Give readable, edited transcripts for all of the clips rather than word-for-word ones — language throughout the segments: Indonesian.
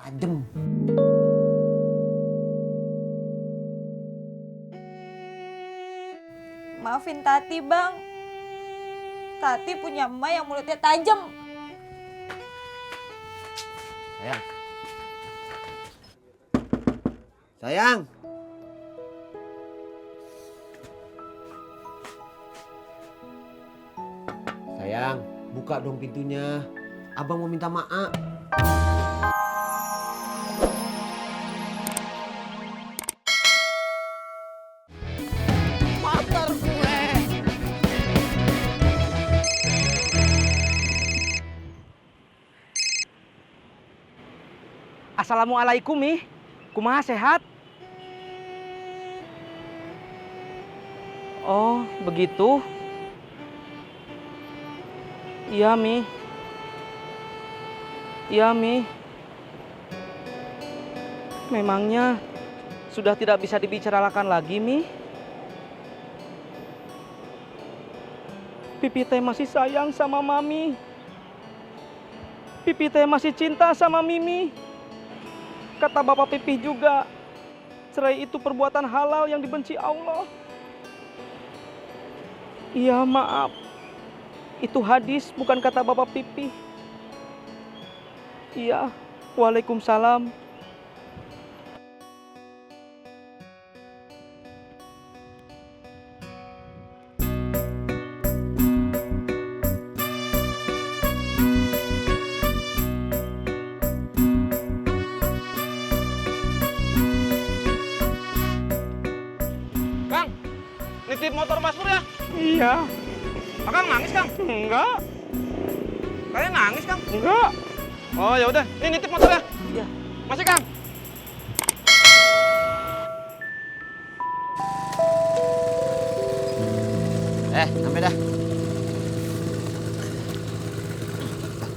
tajam. Maafin Tati, Bang. Tati punya emak yang mulutnya tajam. Sayang. Sayang. Sayang, buka dong pintunya. Abang mau minta maaf. Motor gue. Assalamualaikum, Mi. Kumaha sehat? Oh, begitu. Iya, Mi. Iya, Mi. Memangnya sudah tidak bisa dibicarakan lagi, Mi? Pipi teh masih sayang sama Mami. Pipi teh masih cinta sama Mimi. Kata Bapak Pipih juga, cerai itu perbuatan halal yang dibenci Allah. Iya, maaf. Itu hadis, bukan kata Bapak Pipih. Iya, waalaikumsalam. Kang, nitip motor Mas Pur ya? Iya. Akang nangis, Kang? Enggak. Kayaknya nangis, Kang. Enggak. Oh, ya udah. Nih nitip motor ya. Iya. Masih, Kang? Sampai dah.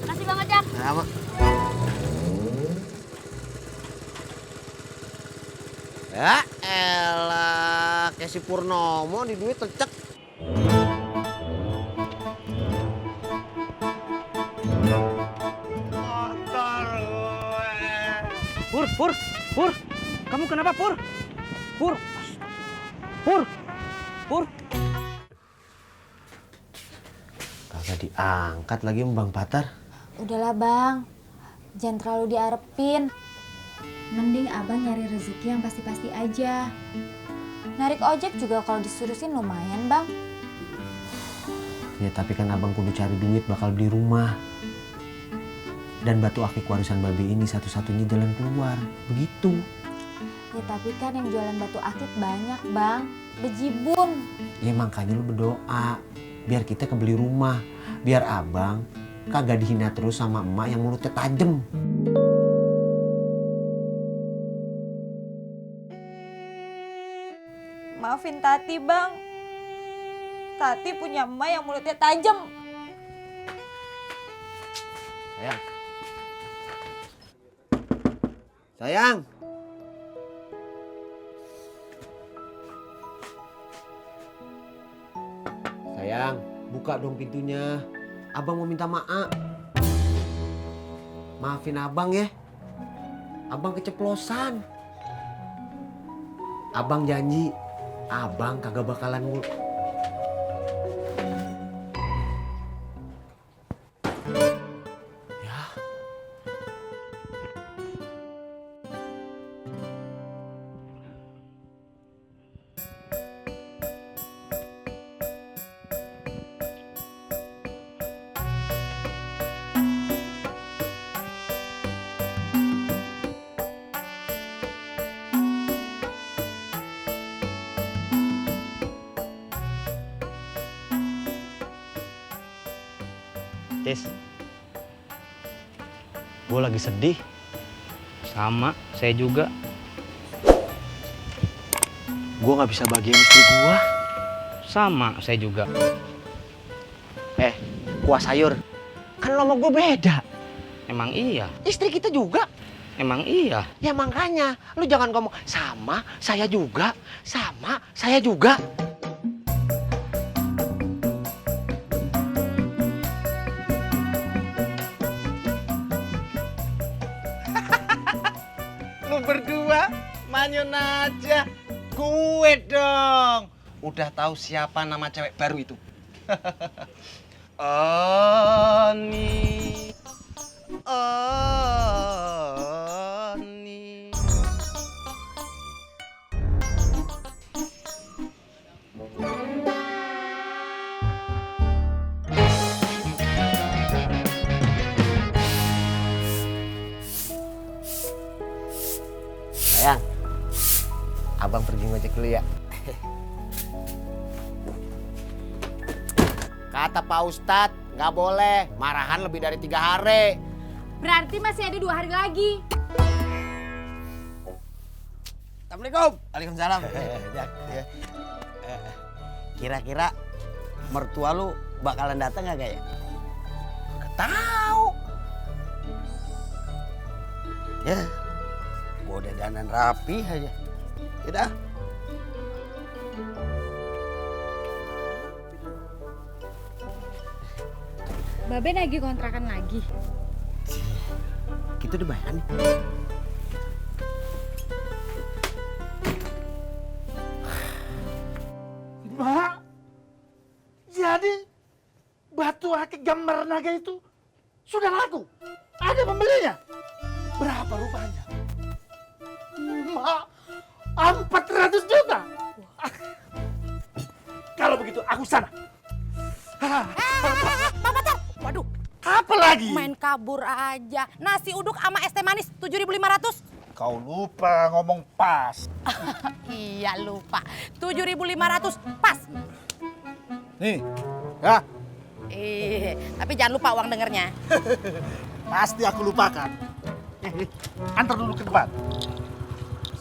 Makasih Bang Ojak. Sama. Ya elah, kayak si Purnomo di duit lecek. Motor gue. Pur. Kamu kenapa, Pur? Pur. Kagak diangkat lagi Bang Patar. Udahlah Bang, jangan terlalu diarepin. Mending Abang nyari rezeki yang pasti-pasti aja. Narik ojek juga kalau disurusin lumayan Bang. Ya tapi kan abang kudu cari duit bakal beli rumah. Dan batu akik warisan Babe ini satu-satunya jalan keluar. Begitu. Ya tapi kan yang jualan batu akik banyak Bang. Bejibun. Ya makanya lu berdoa. Biar kita kebeli rumah. Biar abang kagak dihina terus sama emak yang mulutnya tajem. Maafin Tati Bang. Tati punya emak yang mulutnya tajam. Sayang. Sayang. Sayang, buka dong pintunya. Abang mau minta maaf. Maafin abang ya. Abang keceplosan. Abang janji, abang kagak bakalan Ya. Tis, gue lagi sedih. Sama, saya juga. Gue gak bisa bagian istri gue. Sama, saya juga. Kuah sayur. Kan lo sama gue beda. Emang iya? Istri kita juga. Emang iya? Ya makanya, lu jangan ngomong sama saya juga, sama saya juga. Anyun aja. Gue dong. Udah tahu siapa nama cewek baru itu? Oni. Oni. Sayang, abang pergi ngojek dulu ya. Kata Pak Ustadz, nggak boleh marahan lebih dari 3 hari. Berarti masih ada 2 hari lagi. Assalamualaikum. Waalaikumsalam. Jak, ya. Kira-kira mertua lu bakalan datang nggak ya? Nggak tahu. Ya, gua udah dandan rapi aja. Udah. Babe nagih kontrakan lagi. Kita udah bayar nih. Mak, jadi batu akik gambar naga itu sudah laku. Ada pembelinya. Berapa rupanya? Mak, 400 juta. Kalau begitu aku sana. Bang Patar, waduh, Apa lagi? main kabur aja. Nasi uduk sama es teh manis 7.500. Kau lupa ngomong pas. Iya lupa. 7.500 pas. Nih, ya Tapi jangan lupa uang dengernya. pasti aku lupakan. Antar dulu ke depan.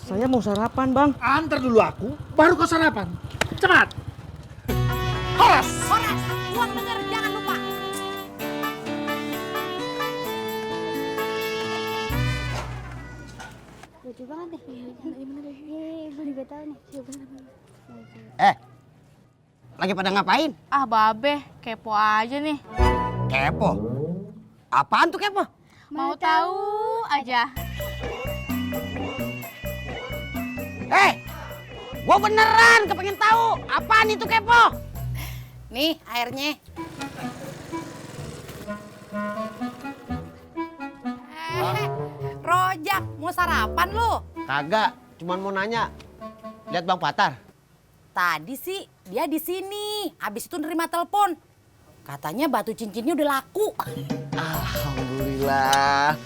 Saya mau sarapan, Bang. Antar dulu aku, baru kau sarapan. Cepat. Horas. Horas, uang denger jangan lupa. Lucu banget deh. Gue juga tahu nih. Lagi pada ngapain? Ah babe, kepo aja nih. Kepo. Apaan tuh kepo? Mau tahu aja. Gua beneran kepengen tahu. Apaan itu kepo? Nih airnya. Rojak, mau sarapan lu? Kagak, cuman mau nanya. Lihat Bang Patar. Tadi sih dia di sini. Habis itu nerima telepon. Katanya batu cincinnya udah laku. Alhamdulillah.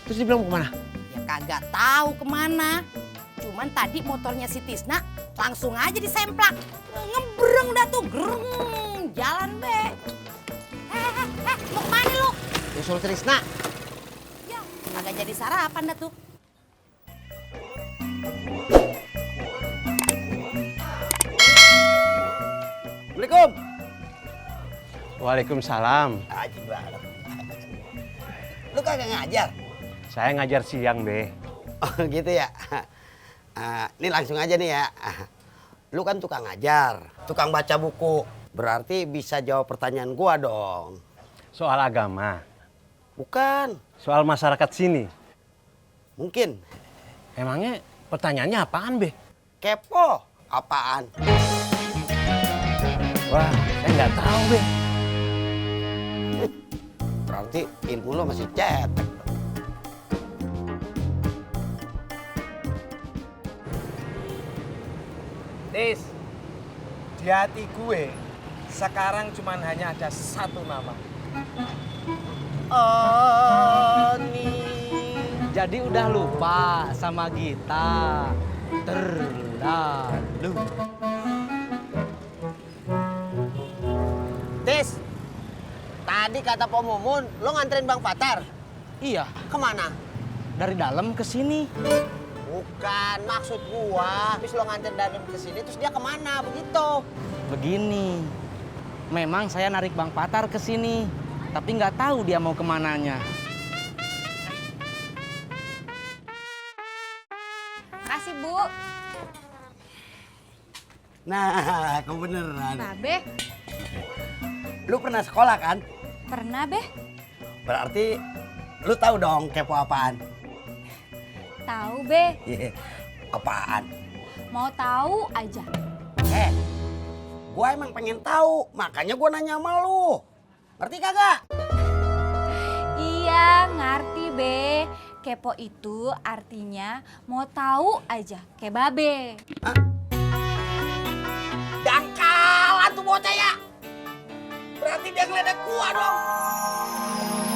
Terus dia bilang mau kemana? Ya kagak tahu kemana. Cuman tadi motornya si Tisna langsung aja disemplak. Ngebreng dah tuh. Gereng. Jalan be. Mau kemana lu? Nyusul Trisna. Ya, kagak jadi sarapan dah tuh. Assalamualaikum. Waalaikumsalam. Aji banget. Lu kagak ngajar? Saya ngajar siang, Be. Oh gitu ya. Ini langsung aja nih ya. Lu kan tukang ngajar, tukang baca buku. Berarti bisa jawab pertanyaan gua dong. Soal agama, Bukan, soal masyarakat sini. mungkin. Emangnya pertanyaannya apaan, Be? Kepo apaan? Wah, saya nggak tahu, Be. Berarti ilmu lo masih cetek. Tis, di hati gue sekarang cuman hanya ada satu nama. Oni. Jadi udah lupa sama Gita. Terlalu. Tis, tadi kata Pak Mumun, lo nganterin Bang Patar. Iya, Kemana? dari dalam ke sini. Bukan, maksud gua, habis lo nganter dari ke sini, terus dia kemana begitu? Begini, memang saya narik Bang Patar ke sini, tapi nggak tahu dia mau kemananya. Makasih, Bu. Nah, kebeneran. Babe, Lu pernah sekolah kan? pernah, Be? Berarti lu tahu dong kepo apaan? Tahu, Be. Iya. Apaan? Mau tahu aja. Gua emang pengen tahu, makanya gua nanya sama lu. Ngerti kagak? Iya, ngerti be. Kepo itu artinya mau tahu aja, kayak babe. Dangkalan tuh bocah ya. Berarti dia ngeledek gua dong.